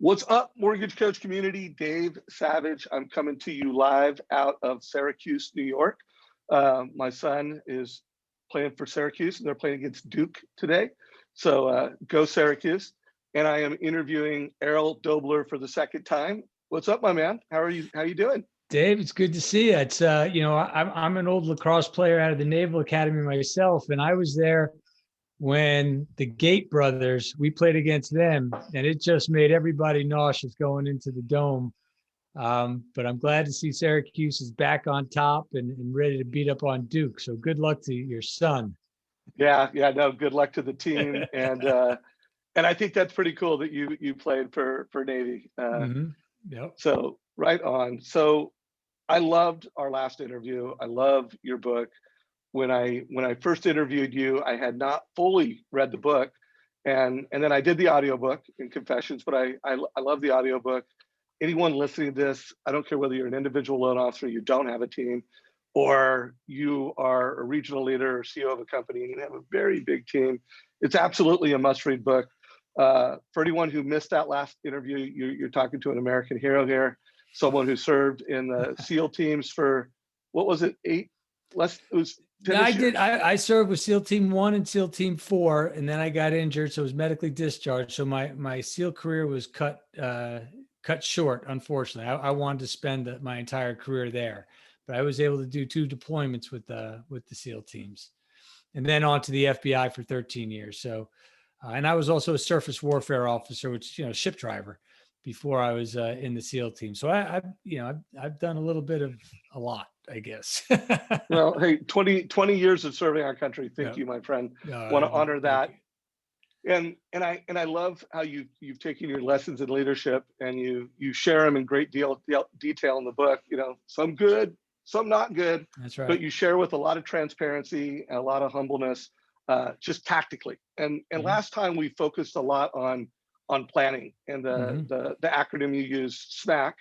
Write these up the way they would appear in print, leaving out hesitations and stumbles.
What's up, mortgage coach community? Dave Savage. I'm coming to you live out of Syracuse, New York. My son is playing for Syracuse, and they're playing against Duke today. So go Syracuse. And I am interviewing Errol Doebler for the second time. What's up, my man? How are you? How you doing? Dave, it's good to see you. It's I'm an old lacrosse player out of the Naval Academy myself, and I was there when the Gate brothers, we played against them, and it just made everybody nauseous going into the dome. But I'm glad to see Syracuse is back on top and ready to beat up on Duke. So good luck to your son. Yeah, no, good luck to the team. And I think that's pretty cool that you played for Navy. Yep. So right on. So I loved our last interview. I love your book. When I first interviewed you, I had not fully read the book, and then I did the audiobook in Confessions, but I love the audiobook. Anyone listening to this, I don't care whether you're an individual loan officer, you don't have a team, or you are a regional leader or CEO of a company and you have a very big team, it's absolutely a must-read book. For anyone who missed that last interview, you're talking to an American hero here, someone who served in the SEAL teams for, what was it, it was No, I did. I served with SEAL Team 1 and SEAL Team 4, and then I got injured, so I was medically discharged. So my SEAL career was cut short, unfortunately. I wanted to spend my entire career there, but I was able to do 2 deployments with the SEAL teams, and then on to the FBI for 13 years. So, and I was also a surface warfare officer, which ship driver, before I was in the SEAL team. So I've done a little bit of a lot, I guess. Well, hey, 20 years of serving our country. Thank you, my friend. Want to honor that. And I love how you've taken your lessons in leadership and you share them in great detail in the book. Some good, some not good. That's right. But you share with a lot of transparency and a lot of humbleness, just tactically. And last time we focused a lot on planning and the acronym you use, SMAC.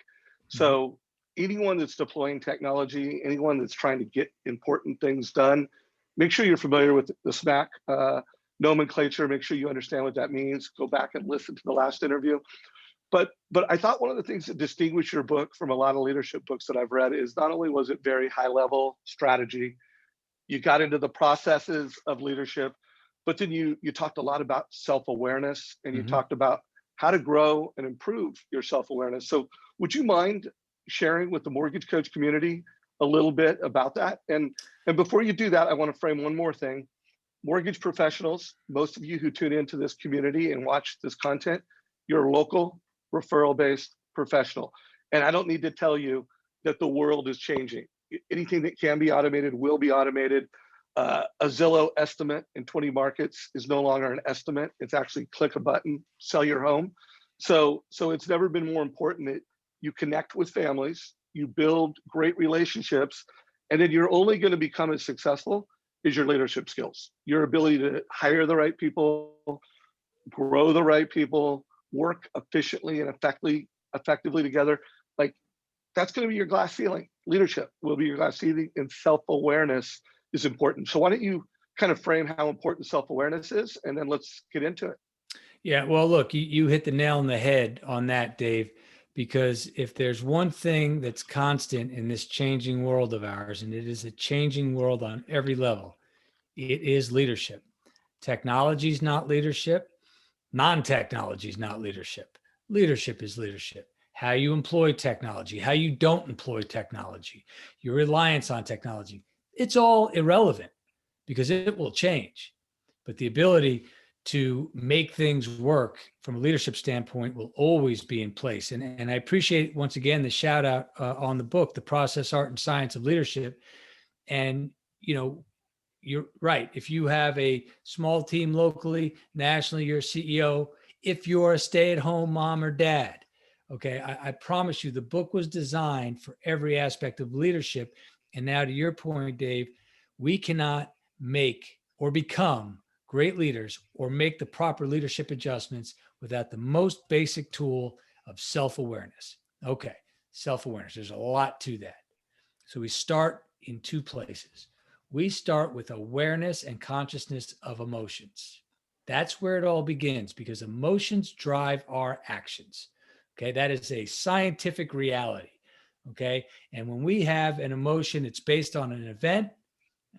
So anyone that's deploying technology, anyone that's trying to get important things done, make sure you're familiar with the SMAC nomenclature. Make sure you understand what that means. Go back and listen to the last interview. But I thought one of the things that distinguished your book from a lot of leadership books that I've read is not only was it very high level strategy, you got into the processes of leadership, but then you talked a lot about self-awareness, and you talked about how to grow and improve your self-awareness. So would you mind sharing with the mortgage coach community a little bit about that? And before you do that, I want to frame one more thing. Mortgage professionals, most of you who tune into this community and watch this content, you're a local referral-based professional. And I don't need to tell you that the world is changing. Anything that can be automated will be automated. A Zillow estimate in 20 markets is no longer an estimate. It's actually click a button, sell your home. So it's never been more important that you connect with families, you build great relationships, and then you're only going to become as successful as your leadership skills, your ability to hire the right people, grow the right people, work efficiently and effectively together. Like, that's going to be your glass ceiling. Leadership will be your glass ceiling, and self-awareness is important. So why don't you kind of frame how important self-awareness is, and then let's get into it. Yeah, well, look, you hit the nail on the head on that, Dave, because if there's one thing that's constant in this changing world of ours, and it is a changing world on every level, it is leadership. Technology is not leadership. Non-technology is not leadership. Leadership is leadership. How you employ technology, how you don't employ technology, your reliance on technology, it's all irrelevant because it will change. But the ability to make things work from a leadership standpoint will always be in place. And I appreciate, once again, the shout out on the book, The Process, Art, and Science of Leadership. And, you're right. If you have a small team locally, nationally, you're a CEO. If you're a stay-at-home mom or dad, okay, I promise you the book was designed for every aspect of leadership. And now, to your point, Dave, we cannot make or become great leaders or make the proper leadership adjustments without the most basic tool of self-awareness. Okay, self-awareness. There's a lot to that. So we start in 2 places. We start with awareness and consciousness of emotions. That's where it all begins, because emotions drive our actions. Okay. That is a scientific reality. Okay. And when we have an emotion, it's based on an event.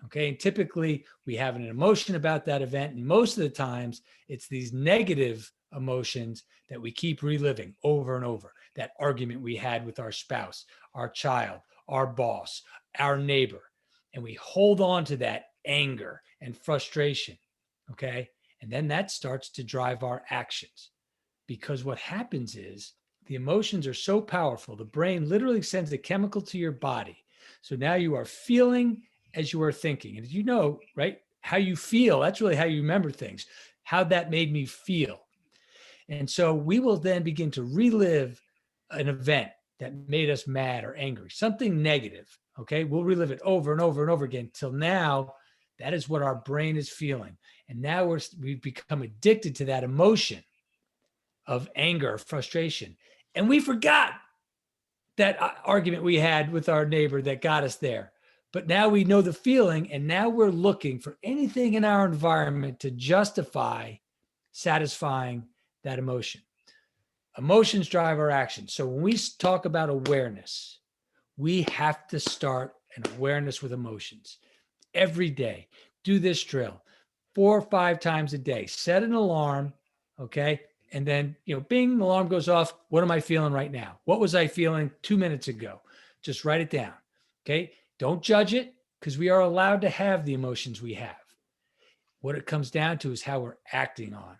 Okay. And typically we have an emotion about that event. And most of the times it's these negative emotions that we keep reliving over and over. That argument we had with our spouse, our child, our boss, our neighbor. And we hold on to that anger and frustration. Okay. And then that starts to drive our actions, because what happens is the emotions are so powerful. The brain literally sends a chemical to your body. So now you are feeling as you are thinking. And you know, right? How you feel, that's really how you remember things. How that made me feel. And so we will then begin to relive an event that made us mad or angry, something negative. Okay. We'll relive it over and over and over again till now. That is what our brain is feeling. And now we've become addicted to that emotion of anger, frustration. And we forgot that argument we had with our neighbor that got us there. But now we know the feeling, and now we're looking for anything in our environment to justify satisfying that emotion. Emotions drive our actions. So when we talk about awareness, we have to start an awareness with emotions every day. Do this drill 4 or 5 times a day. Set an alarm, okay? And then, bing, the alarm goes off. What am I feeling right now? What was I feeling 2 minutes ago? Just write it down, okay? Don't judge it, because we are allowed to have the emotions we have. What it comes down to is how we're acting on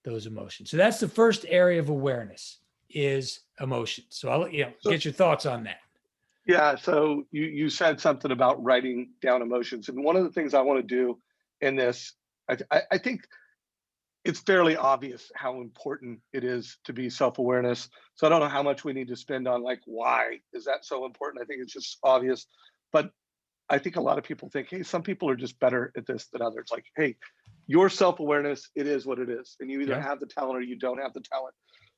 those emotions. So that's the first area of awareness, is emotions. So I'll get your thoughts on that. Yeah. So you said something about writing down emotions. And one of the things I want to do in this, I think it's fairly obvious how important it is to be self-awareness. So I don't know how much we need to spend on like, why is that so important? I think it's just obvious. But I think a lot of people think, hey, some people are just better at this than others. Like, hey, your self-awareness, it is what it is. And you either have the talent or you don't have the talent.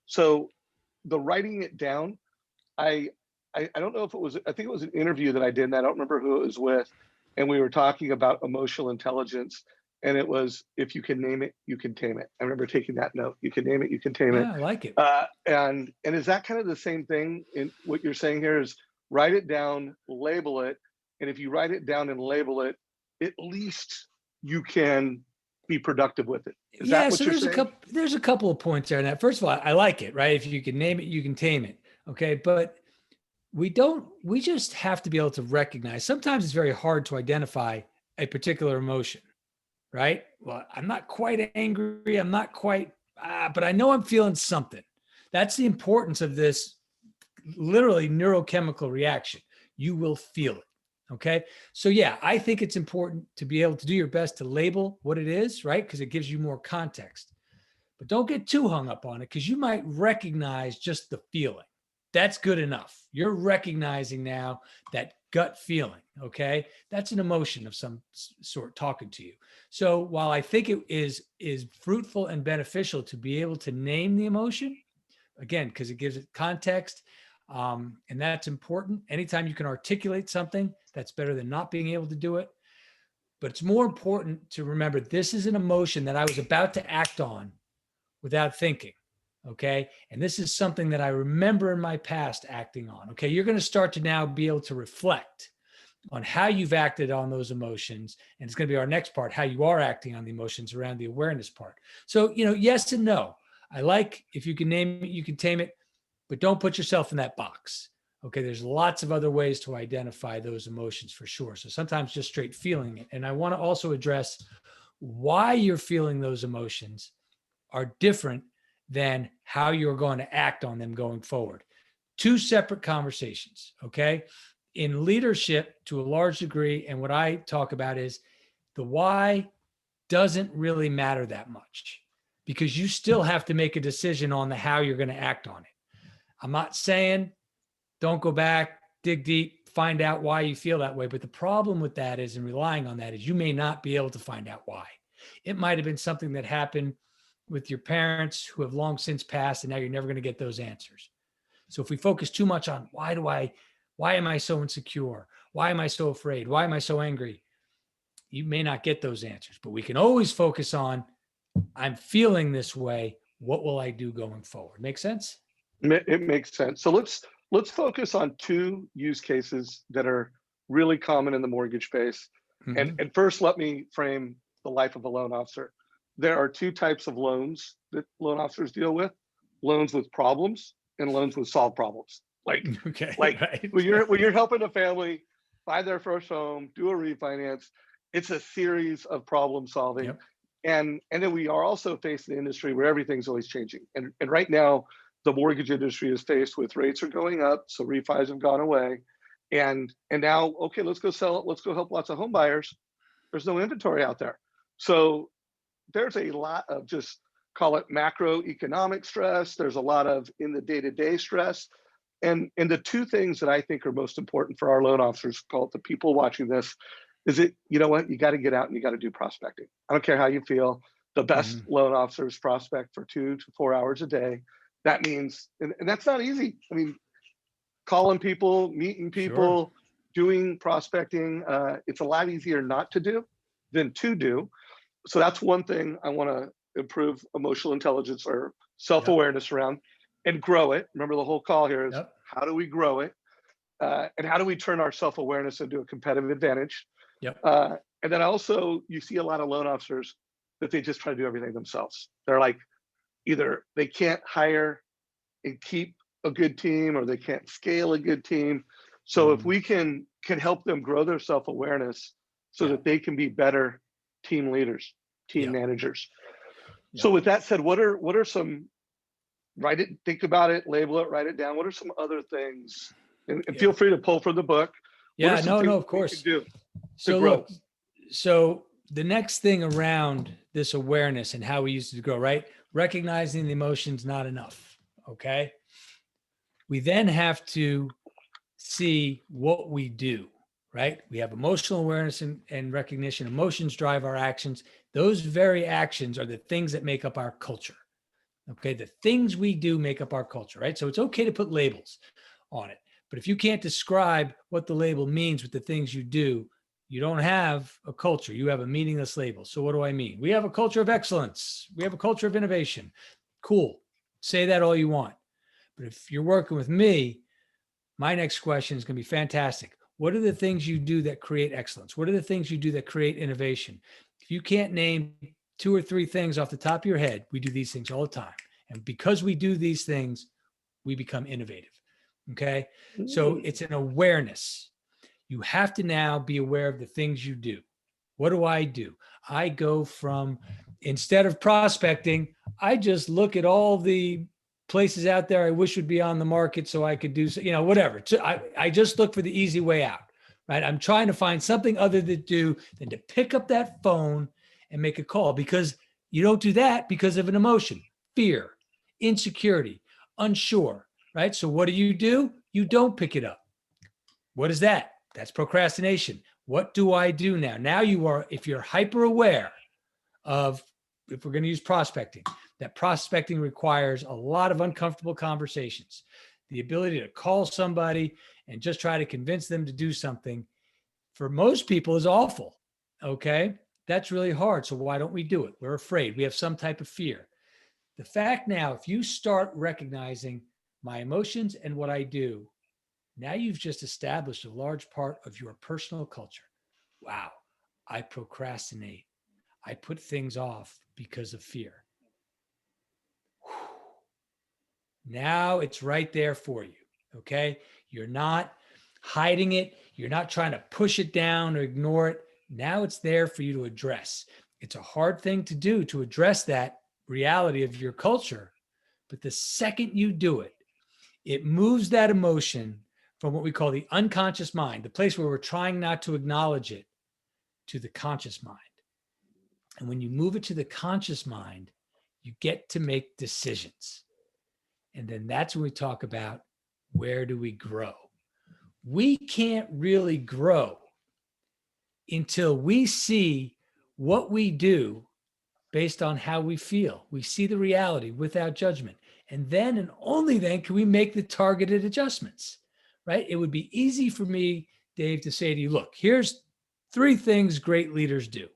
So the writing it down, I don't know if it was, I think it was an interview that I did, and I don't remember who it was with. And we were talking about emotional intelligence. And it was, if you can name it, you can tame it. I remember taking that note. You can name it, you can tame it. Yeah, I like it. And is that kind of the same thing in what you're saying here? Is write it down, label it. And if you write it down and label it, at least you can be productive with it. Is that what so you're saying? there's a couple of points there. That first of all, I like it, right? If you can name it, you can tame it. Okay. But we just have to be able to recognize. Sometimes it's very hard to identify a particular emotion, right? Well, I'm not quite angry. I'm not quite, but I know I'm feeling something. That's the importance of this literally neurochemical reaction. You will feel it. Okay. So yeah, I think it's important to be able to do your best to label what it is, right? Because it gives you more context. But don't get too hung up on it, because you might recognize just the feeling. That's good enough. You're recognizing now that gut feeling. Okay. That's an emotion of some sort talking to you. So while I think it is fruitful and beneficial to be able to name the emotion, again, because it gives it context, and that's important. Anytime you can articulate something, that's better than not being able to do it. But it's more important to remember this is an emotion that I was about to act on without thinking. Okay. And this is something that I remember in my past acting on. Okay. You're going to start to now be able to reflect on how you've acted on those emotions. And it's going to be our next part, how you are acting on the emotions around the awareness part. So, yes and no. I like, if you can name it, you can tame it, but don't put yourself in that box. Okay. There's lots of other ways to identify those emotions for sure. So sometimes just straight feeling it. And I want to also address why you're feeling those emotions are different than how you're going to act on them going forward. Two separate conversations. Okay. In leadership, to a large degree, and what I talk about is the why doesn't really matter that much, because you still have to make a decision on the how you're going to act on it. I'm not saying don't go back, dig deep, find out why you feel that way. But the problem with that is, and relying on that, is you may not be able to find out why. It might have been something that happened with your parents who have long since passed, and now you're never going to get those answers. So if we focus too much on why am I so insecure? Why am I so afraid? Why am I so angry? You may not get those answers, but we can always focus on, I'm feeling this way. What will I do going forward? Make sense? It makes sense. So let's focus on two use cases that are really common in the mortgage space. Mhm. And first, let me frame the life of a loan officer. There are two types of loans that loan officers deal with: loans with problems and loans with solved problems. Okay, Like right. when you're helping a family buy their first home, do a refinance, it's a series of problem solving. Yep. And then we are also facing an industry where everything's always changing. And right now, the mortgage industry is faced with rates are going up, so refis have gone away. And now, okay, let's go sell it, let's go help lots of home buyers. There's no inventory out there. So there's a lot of, just call it macroeconomic stress. There's a lot of in the day-to-day stress. And the two things that I think are most important for our loan officers, call it the people watching this, is it, you know what, you got to get out and you got to do prospecting. I don't care how you feel. The best Mhm. loan officers prospect for 2 to 4 hours a day. That means, and that's not easy. I mean, calling people, meeting Sure. people, doing prospecting, it's a lot easier not to do than to do. So that's one thing I want to improve emotional intelligence or Yep. self-awareness around and grow it. Remember, the whole call here is Yep. how do we grow it? And how do we turn our self-awareness into a competitive advantage? Yep. Uh, and then also, you see a lot of loan officers that they just try to do everything themselves. They're like, either they can't hire and keep a good team, or they can't scale a good team. So if Mhm. we can help them grow their self-awareness so Yeah. that they can be better team leaders, team Yep. managers. So Yep. with that said, what are some, write it, think about it, label it, write it down. What are some other things? And Yeah. feel free to pull from the book. What are Yeah. some No, no, things of we can course. do to So grow? look, so the next thing around this awareness and how we use it to grow, right? Recognizing the emotion's not enough. Okay. We then have to see what we do, right? We have emotional awareness and recognition. Emotions drive our actions. Those very actions are the things that make up our culture. Okay. The things we do make up our culture, right? So it's okay to put labels on it. But if you can't describe what the label means with the things you do, you don't have a culture. You have a meaningless label. So what do I mean? We have a culture of excellence. We have a culture of innovation. Cool. Say that all you want. But if you're working with me, my next question is going to be fantastic. What are the things you do that create excellence? What are the things you do that create innovation? If you can't name two or three things off the top of your head, we do these things all the time. And because we do these things, we become innovative. Okay. So Mm. it's an awareness. You have to now be aware of the things you do. What do? I go from, instead of prospecting, I just look at all the places out there I wish would be on the market so I could do, whatever. So I just look for the easy way out, right? I'm trying to find something other to do than to pick up that phone and make a call, because you don't do that because of an emotion, fear, insecurity, unsure, right? So what do? You don't pick it up. What is that? That's procrastination. What do I do now? Now you are, if you're hyper aware of, if we're going to use prospecting, that prospecting requires a lot of uncomfortable conversations. The ability to call somebody and just try to convince them to do something, for most people, is awful. Okay. That's really hard. So why don't we do it? We're afraid. We have some type of fear. The fact now, if you start recognizing my emotions and what I do, now you've just established a large part of your personal culture. Wow, I procrastinate. I put things off because of fear. Now it's right there for you. Okay. You're not hiding it. You're not trying to push it down or ignore it. Now it's there for you to address. It's a hard thing to do, to address that reality of your culture. But the second you do it, it moves that emotion from what we call the unconscious mind, the place where we're trying not to acknowledge it, to the conscious mind. And when you move it to the conscious mind, you get to make decisions. And then that's when we talk about, where do we grow? We can't really grow until we see what we do based on how we feel. We see the reality without judgment. And then and only then can we make the targeted adjustments, right? It would be easy for me, Dave, to say to you, look, here's three things great leaders do: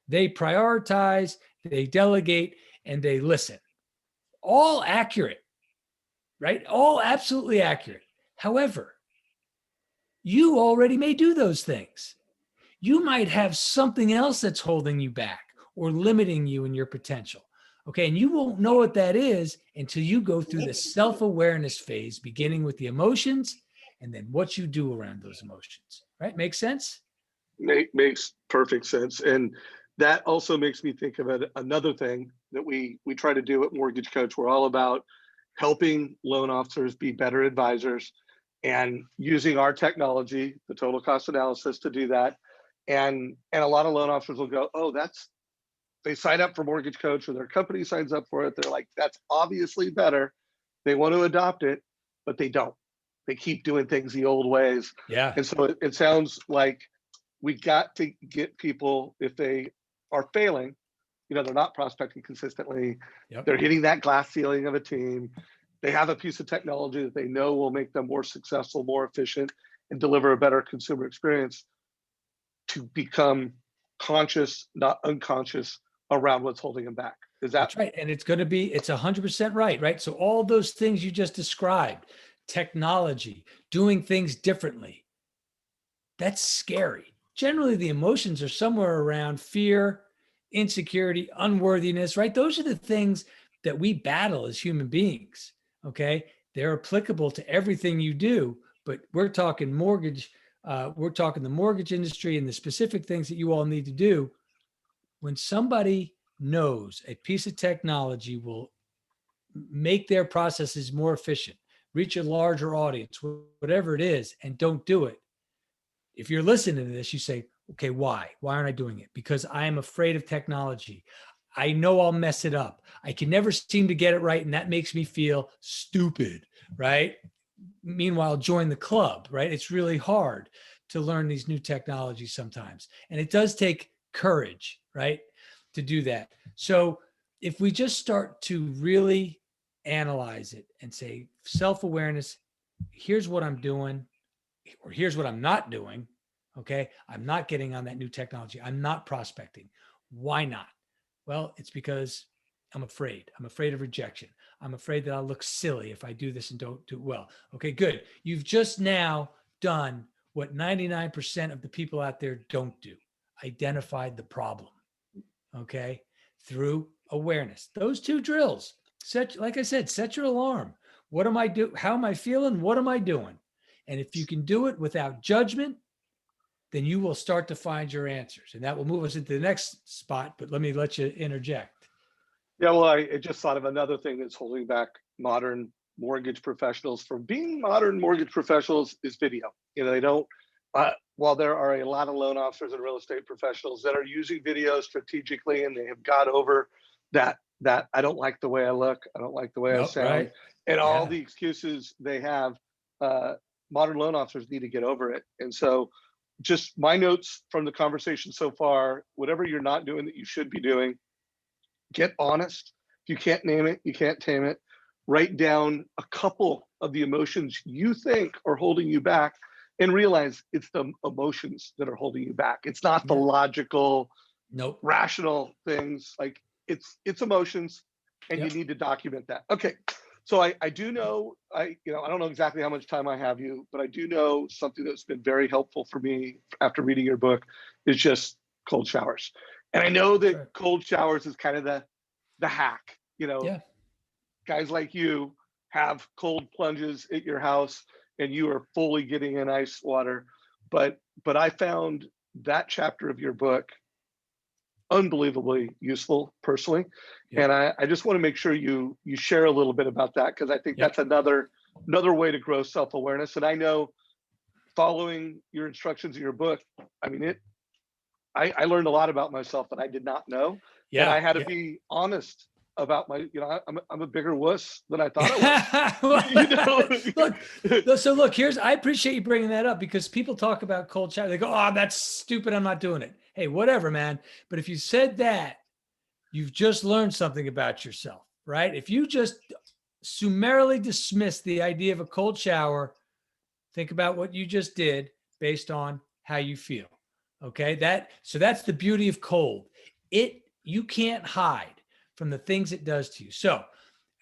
they prioritize, they delegate, and they listen. All accurate. right? All absolutely accurate. However, you already may do those things. You might have something else that's holding you back or limiting you in your potential. Okay. And you won't know what that is until you go through the self awareness phase, beginning with the emotions and then what you do around those emotions. Right? Make sense? Makes perfect sense. And that also makes me think of another thing that we try to do at Mortgage Coach. We're all about helping loan officers be better advisors and using our technology, the total cost analysis, to do that. And a lot of loan officers will go, oh, they sign up for Mortgage Coach or their company signs up for it. They're like, that's obviously better. They want to adopt it, but they don't. They keep doing things the old ways. Yeah. And so it sounds like we got to get people, if they are failing, they're not prospecting consistently, Yep. they're hitting that glass ceiling of a team, they have a piece of technology that they know will make them more successful, more efficient, and deliver a better consumer experience, to become conscious, not unconscious, around what's holding them back. Is that That's right? And it's 100% right, right? So all those things you just described, technology, doing things differently, that's scary. Generally, the emotions are somewhere around fear, insecurity, unworthiness, right? Those are the things that we battle as human beings. Okay. They're applicable to everything you do, but we're talking mortgage. We're talking the mortgage industry and the specific things that you all need to do. When somebody knows a piece of technology will make their processes more efficient, reach a larger audience, whatever it is, and don't do it, if you're listening to this, you say, okay, why? Why aren't I doing it? Because I am afraid of technology. I know I'll mess it up. I can never seem to get it right. And that makes me feel stupid, right? Meanwhile, join the club, right? It's really hard to learn these new technologies sometimes. And it does take courage, right, to do that. So if we just start to really analyze it and say, self-awareness, here's what I'm doing, or here's what I'm not doing. Okay. I'm not getting on that new technology. I'm not prospecting. Why not? Well, it's because I'm afraid. I'm afraid of rejection. I'm afraid that I'll look silly if I do this and don't do well. Okay, good. You've just now done what 99% of the people out there don't do: identified the problem. Okay, through awareness. Those two drills. Like I said, set your alarm. What am I doing? How am I feeling? What am I doing? And if you can do it without judgment, then you will start to find your answers. And that will move us into the next spot. But let you interject. Yeah, well, I just thought of another thing that's holding back modern mortgage professionals from being modern mortgage professionals is video. They don't, while there are a lot of loan officers and real estate professionals that are using video strategically, and they have got over that I don't like the way I look, I don't like the way I Nope, sound, right. and all Yeah. the excuses they have, modern loan officers need to get over it. And so just my notes from the conversation so far: whatever you're not doing that you should be doing, get honest. If you can't name it, you can't tame it. Write down a couple of the emotions you think are holding you back, and realize it's the emotions that are holding you back. It's not the Yeah. logical, Nope. rational things. Like, it's emotions, and Yep. you need to document that. Okay. So I do know, I don't know exactly how much time I have you, but I do know something that's been very helpful for me after reading your book is just cold showers. And I know that Sure. cold showers is kind of the hack. Yeah. Guys like you have cold plunges at your house, and you are fully getting in ice water. But I found that chapter of your book unbelievably useful personally. Yep. And I just want to make sure you share a little bit about that, because I think Yep. that's another way to grow self-awareness. And I know, following your instructions in your book, I mean, I learned a lot about myself that I did not know. And I Yeah. had to Yeah. be honest about I'm a bigger wuss than I thought I was. Look, I appreciate you bringing that up, because people talk about cold shower. They go, oh, that's stupid, I'm not doing it. Hey, whatever, man. But if you said that, you've just learned something about yourself, right? If you just summarily dismiss the idea of a cold shower, think about what you just did based on how you feel. Okay. That's the beauty of cold. You can't hide from the things it does to you. So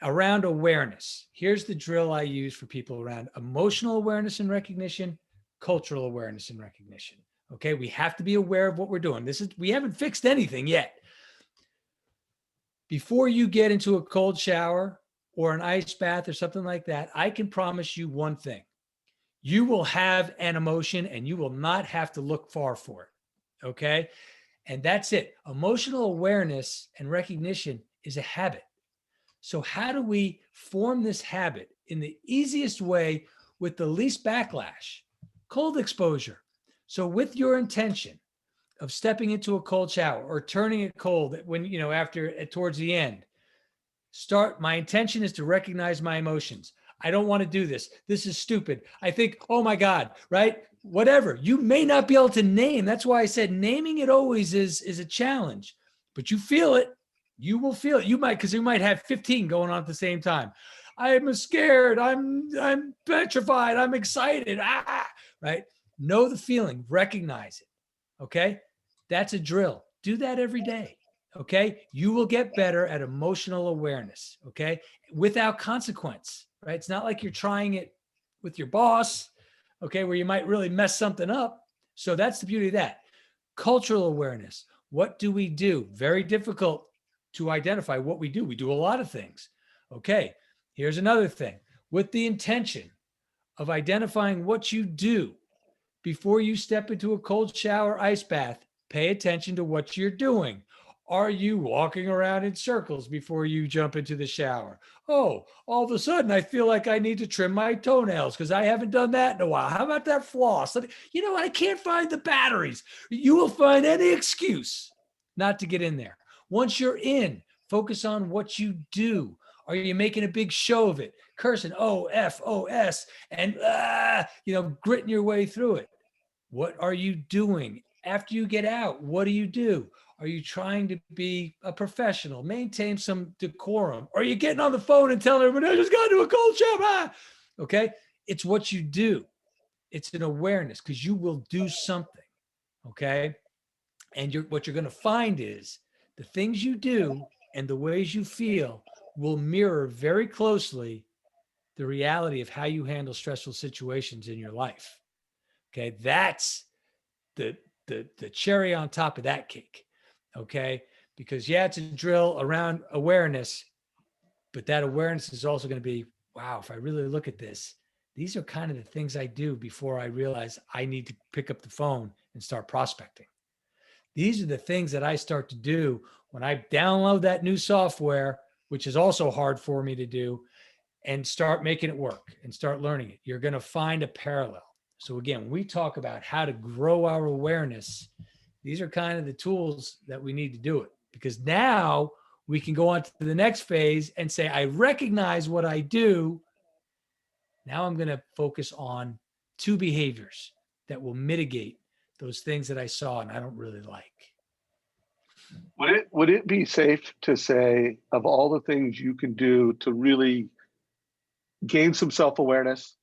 around awareness. Here's the drill I use for people around emotional awareness and recognition, cultural awareness and recognition. Okay, we have to be aware of what we're doing. We haven't fixed anything yet. Before you get into a cold shower or an ice bath or something like that, I can promise you one thing. You will have an emotion and you will not have to look far for it. Okay. And that's it. Emotional awareness and recognition is a habit. So, how do we form this habit in the easiest way with the least backlash? Cold exposure. So, with your intention of stepping into a cold shower or turning it cold when, after towards the end, my intention is to recognize my emotions. I don't want to do this. This is stupid. I think, oh my God, right? Whatever. You may not be able to name. That's why I said naming it always is a challenge, but you feel it. You will feel it. You might, because you might have 15 going on at the same time. I'm scared. I'm petrified. I'm excited. Right? Know the feeling. Recognize it. Okay? That's a drill. Do that every day. Okay. You will get better at emotional awareness. Okay. Without consequence, right? It's not like you're trying it with your boss, okay, where you might really mess something up. So that's the beauty of that. Cultural awareness. What do we do? Very difficult to identify what we do. We do a lot of things. Okay. Here's another thing with the intention of identifying what you do before you step into a cold shower, ice bath. Pay attention to what you're doing. Are you walking around in circles before you jump into the shower? Oh, all of a sudden I feel like I need to trim my toenails because I haven't done that in a while. How about that floss? I can't find the batteries. You will find any excuse not to get in there. Once you're in, focus on what you do. Are you making a big show of it? Cursing, OFOS, and, gritting your way through it. What are you doing? After you get out, what do you do? Are you trying to be a professional, maintain some decorum? Or are you getting on the phone and telling everybody, I just got into a cold shower? Okay. It's what you do. It's an awareness because you will do something. Okay. And what you're going to find is the things you do and the ways you feel will mirror very closely the reality of how you handle stressful situations in your life. Okay. That's the cherry on top of that cake. Okay. Because it's a drill around awareness, but that awareness is also going to be, wow, if I really look at this, these are kind of the things I do before I realize I need to pick up the phone and start prospecting. These are the things that I start to do when I download that new software, which is also hard for me to do, and start making it work and start learning it. You're going to find a parallel. So again, when we talk about how to grow our awareness, these are kind of the tools that we need to do it, because now we can go on to the next phase and say, I recognize what I do. Now I'm going to focus on 2 behaviors that will mitigate those things that I saw and I don't really like. Would it be safe to say, of all the things you can do to really gain some self-awareness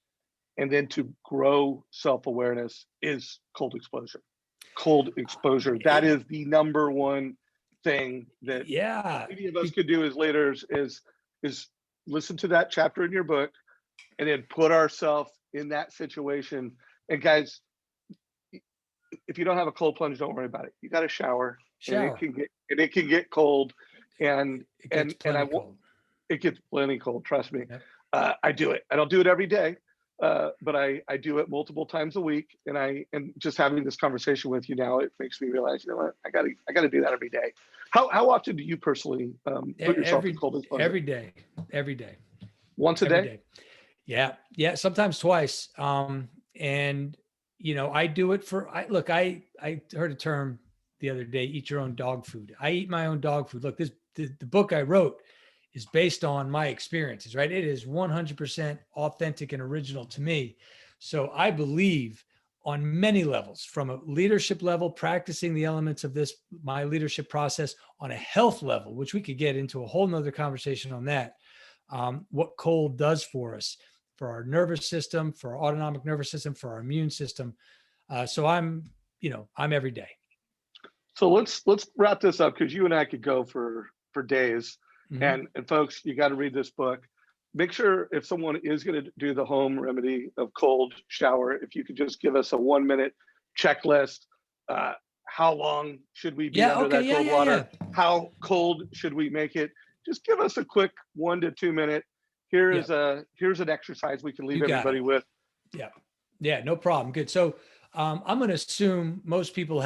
and then to grow self-awareness, is cold exposure? Cold exposure. That is the number one thing that any of us could do as leaders is listen to that chapter in your book and then put ourselves in that situation. And guys, if you don't have a cold plunge, don't worry about it. You got to shower. And it can get cold, and it gets plenty cold. Trust me. Yep. I do it. I don't do it every day, but I do it multiple times a week. And just having this conversation with you now, it makes me realize, you know what, I gotta do that every day. How often do you personally put yourself in cold exposure? Every day. Once a day? Yeah. Sometimes twice. And I do it I heard a term the other day, eat your own dog food. I eat my own dog food. Look, the book I wrote is based on my experiences, right? It is 100% authentic and original to me. So I believe on many levels, from a leadership level, practicing the elements of my leadership process, on a health level, which we could get into a whole nother conversation on that, what cold does for us, for our nervous system, for our autonomic nervous system, for our immune system. So I'm every day. So let's wrap this up, because you and I could go for days. Mhm. And folks, you got to read this book. Make sure if someone is going to do the home remedy of cold shower, if you could just give us a 1 minute checklist. Uh, how long should we be Yeah. under Okay. that Yeah. cold Yeah. Yeah. water? How cold should we make it? Just give us a quick 1 to 2 minute. Yeah. Here's an exercise we can leave You got everybody it. with. Yeah. Yeah. No problem. Good. So I'm going to assume most people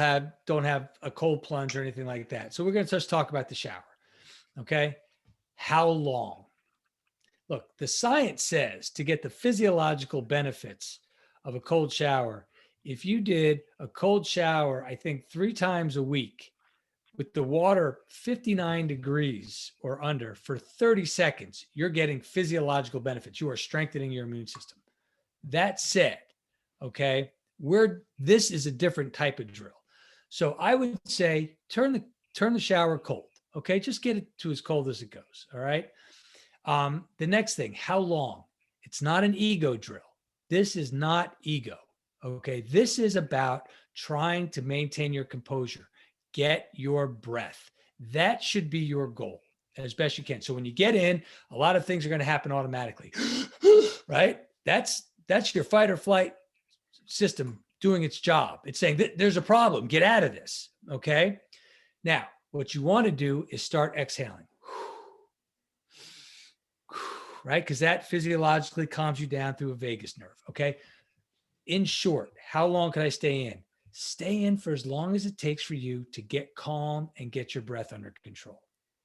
don't have a cold plunge or anything like that. So we're going to just talk about the shower. Okay. How long? Look, the science says to get the physiological benefits of a cold shower, if you did a cold shower, I think 3 times a week with the water 59 degrees or under for 30 seconds, you're getting physiological benefits. You are strengthening your immune system. That said, okay, this is a different type of drill. So I would say turn the shower cold. Okay, just get it to as cold as it goes. All right. The next thing, how long? It's not an ego drill. This is not ego. Okay. This is about trying to maintain your composure, get your breath. That should be your goal as best you can. So when you get in, a lot of things are going to happen automatically, right? That's your fight or flight system doing its job. It's saying that there's a problem, get out of this. Okay. Now, what you want to do is start exhaling, right? Because that physiologically calms you down through a vagus nerve. Okay. In short, how long can I stay in? Stay in for as long as it takes for you to get calm and get your breath under control.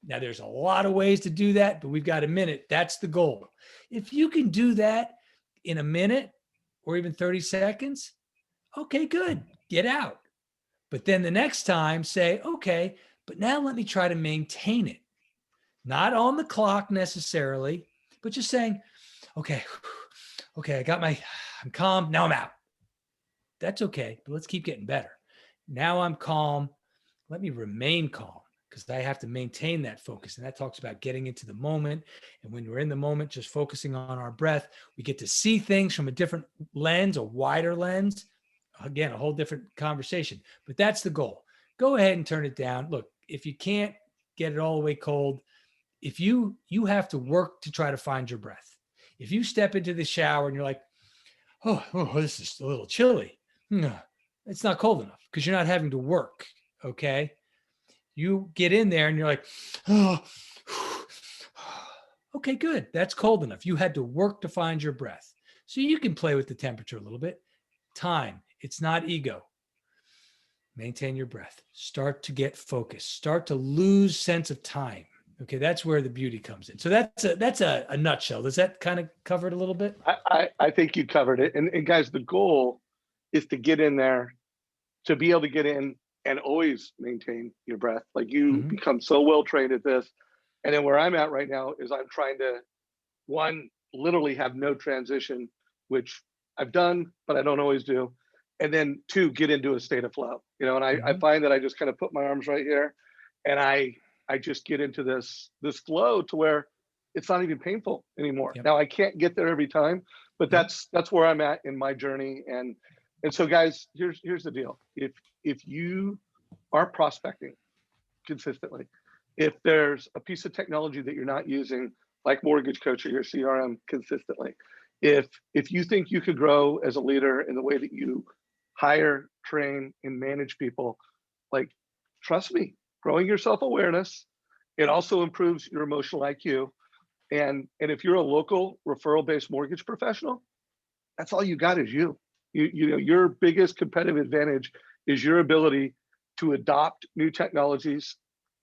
Now, there's a lot of ways to do that, but we've got a minute. That's the goal. If you can do that in a minute or even 30 seconds, okay, good. Get out. But then the next time say, okay, but now let me try to maintain it. Not on the clock necessarily, but just saying, okay, okay, I'm calm. Now I'm out. That's okay, but let's keep getting better. Now I'm calm. Let me remain calm because I have to maintain that focus. And that talks about getting into the moment. And when we're in the moment, just focusing on our breath, we get to see things from a different lens, a wider lens. Again, a whole different conversation, but that's the goal. Go ahead and turn it down. Look, if you can't get it all the way cold, if you have to work to try to find your breath. If you step into the shower and you're like, oh, this is a little chilly. It's not cold enough because you're not having to work. Okay. You get in there and you're like, oh, okay, good. That's cold enough. You had to work to find your breath. So you can play with the temperature a little bit. Time. It's not ego. Maintain your breath. Start to get focused. Start to lose sense of time. Okay, that's where the beauty comes in. So that's a nutshell. Does that kind of cover it a little bit? I think you covered it. And guys, the goal is to get in there, to be able to get in and always maintain your breath. Like you become so well trained at this. And then where I'm at right now is I'm trying to, one, literally have no transition, which I've done, but I don't always do. And then two, get into a state of flow. And I find that I just kind of put my arms right here and I just get into this flow to where it's not even painful anymore. Yep. Now I can't get there every time, but that's where I'm at in my journey. And so guys, here's the deal. If you are prospecting consistently, if there's a piece of technology that you're not using, like Mortgage Coach or your CRM consistently, if you think you could grow as a leader in the way that you hire, train, and manage people, like, trust me, growing your self-awareness, it also improves your emotional IQ. And if you're a local referral-based mortgage professional, that's all you got is you. Your biggest competitive advantage is your ability to adopt new technologies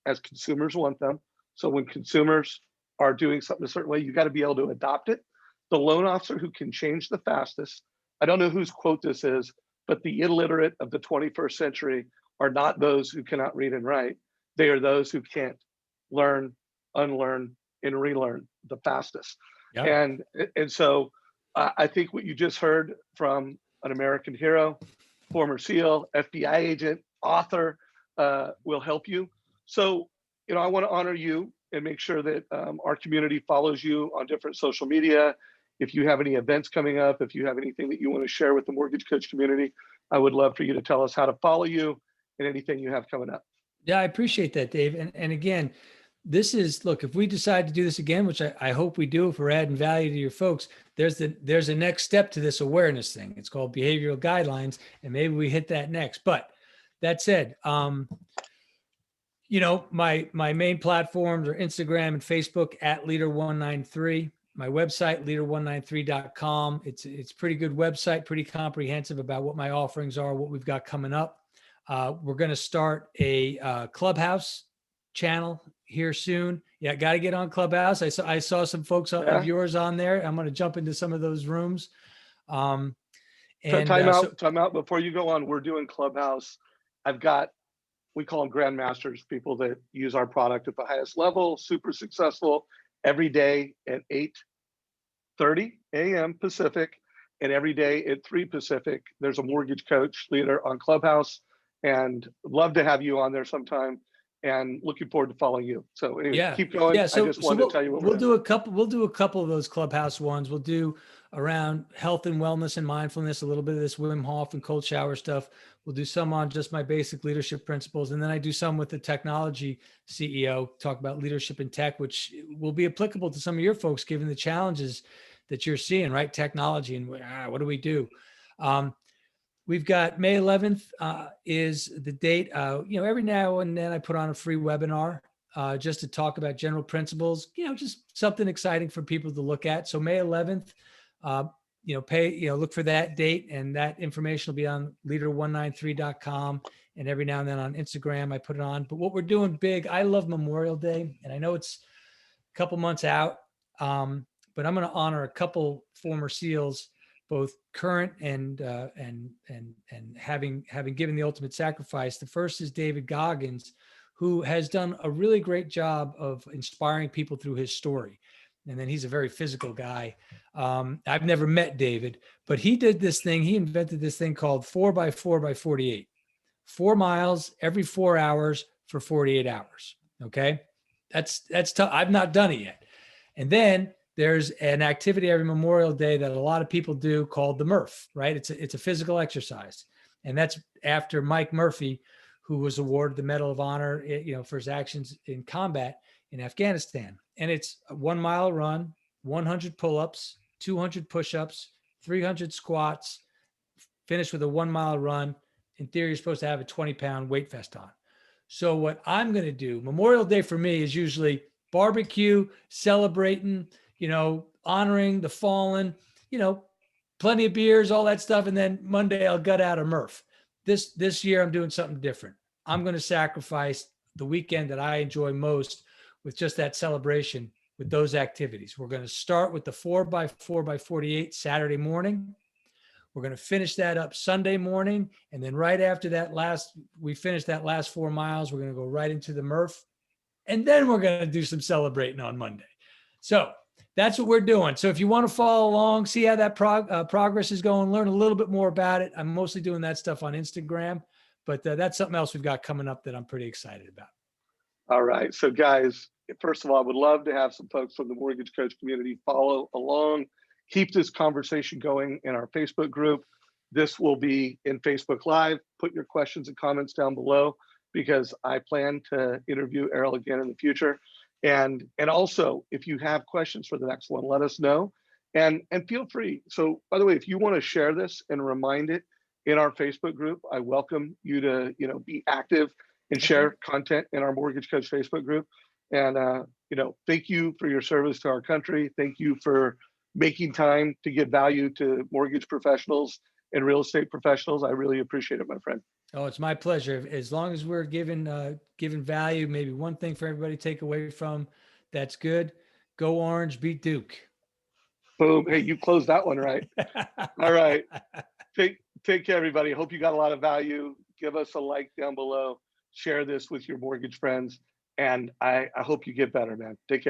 as consumers want them. So when consumers are doing something a certain way, you got to be able to adopt it. The loan officer who can change the fastest, I don't know whose quote this is, but the illiterate of the 21st century are not those who cannot read and write. They are those who can't learn, unlearn, and relearn the fastest. Yep. And so I think what you just heard from an American hero, former SEAL, FBI agent, author, will help you. So, I want to honor you and make sure that our community follows you on different social media. If you have any events coming up, if you have anything that you want to share with the Mortgage Coach community, I would love for you to tell us how to follow you and anything you have coming up. Yeah, I appreciate that, Dave. And again, this is, look, if we decide to do this again, which I hope we do, if we're adding value to your folks, there's a next step to this awareness thing. It's called behavioral guidelines, and maybe we hit that next. But that said, my main platforms are Instagram and Facebook at Leader193. My website, leader193.com. It's pretty good website, pretty comprehensive about what my offerings are, what we've got coming up. We're going to start a Clubhouse channel here soon. Yeah, got to get on Clubhouse. I saw some folks of yours on there. I'm going to jump into some of those rooms. Time out before you go on. We're doing Clubhouse. We call them grandmasters, people that use our product at the highest level, super successful, every day at 8:30 a.m. Pacific, and every day at 3 Pacific. There's a mortgage coach leader on Clubhouse, and love to have you on there sometime. And looking forward to following you. So anyway, keep going. Yeah, so, I just wanted to tell you what we'll do. We'll do a couple of those Clubhouse ones. We'll do around health and wellness and mindfulness, a little bit of this Wim Hof and cold shower stuff. We'll do some on just my basic leadership principles. And then I do some with the technology CEO, talk about leadership in tech, which will be applicable to some of your folks, given the challenges that you're seeing, right? Technology and what do we do? We've got May 11th is the date. Every now and then I put on a free webinar just to talk about general principles, just something exciting for people to look at. So May 11th, look for that date, and that information will be on leader193.com. And every now and then on Instagram, I put it on. But what we're doing big, I love Memorial Day, and I know it's a couple months out, but I'm going to honor a couple former SEALs, both current and having given the ultimate sacrifice. The first is David Goggins, who has done a really great job of inspiring people through his story. And then he's a very physical guy. I've never met David, but he did this thing. He invented this thing called 4x4x48, 4 miles every 4 hours for 48 hours. Okay. That's tough. I've not done it yet. And then there's an activity every Memorial Day that a lot of people do called the Murph, right? It's a physical exercise. And that's after Mike Murphy, who was awarded the Medal of Honor, for his actions in combat in Afghanistan. And it's a 1 mile run, 100 pull-ups, 200 push-ups, 300 squats, finish with a 1 mile run. In theory, you're supposed to have a 20-pound weight vest on. So what I'm going to do, Memorial Day for me is usually barbecue, celebrating, honoring the fallen, plenty of beers, all that stuff. And then Monday I'll gut out a Murph. This year I'm doing something different. I'm going to sacrifice the weekend that I enjoy most with just that celebration with those activities. We're going to start with the 4x4x48 Saturday morning. We're going to finish that up Sunday morning. And then right after we finish that last 4 miles, we're going to go right into the Murph. And then we're going to do some celebrating on Monday. So that's what we're doing. So if you want to follow along, see how that progress is going, learn a little bit more about it. I'm mostly doing that stuff on Instagram, but that's something else we've got coming up that I'm pretty excited about. All right. So guys, first of all, I would love to have some folks from the mortgage coach community follow along, keep this conversation going in our Facebook group. This will be in Facebook Live. Put your questions and comments down below, because I plan to interview Errol again in the future. And also, if you have questions for the next one, let us know, and feel free. So by the way, if you want to share this and remind it in our Facebook group, I welcome you to be active and share content in our Mortgage Coach Facebook group. And thank you for your service to our country. Thank you for making time to give value to mortgage professionals and real estate professionals. I really appreciate it, my friend. Oh, it's my pleasure. As long as we're giving value, maybe one thing for everybody to take away from that's good. Go Orange, beat Duke. Boom. Hey, you closed that one right. All right. Take care, everybody. Hope you got a lot of value. Give us a like down below. Share this with your mortgage friends. And I hope you get better, man. Take care.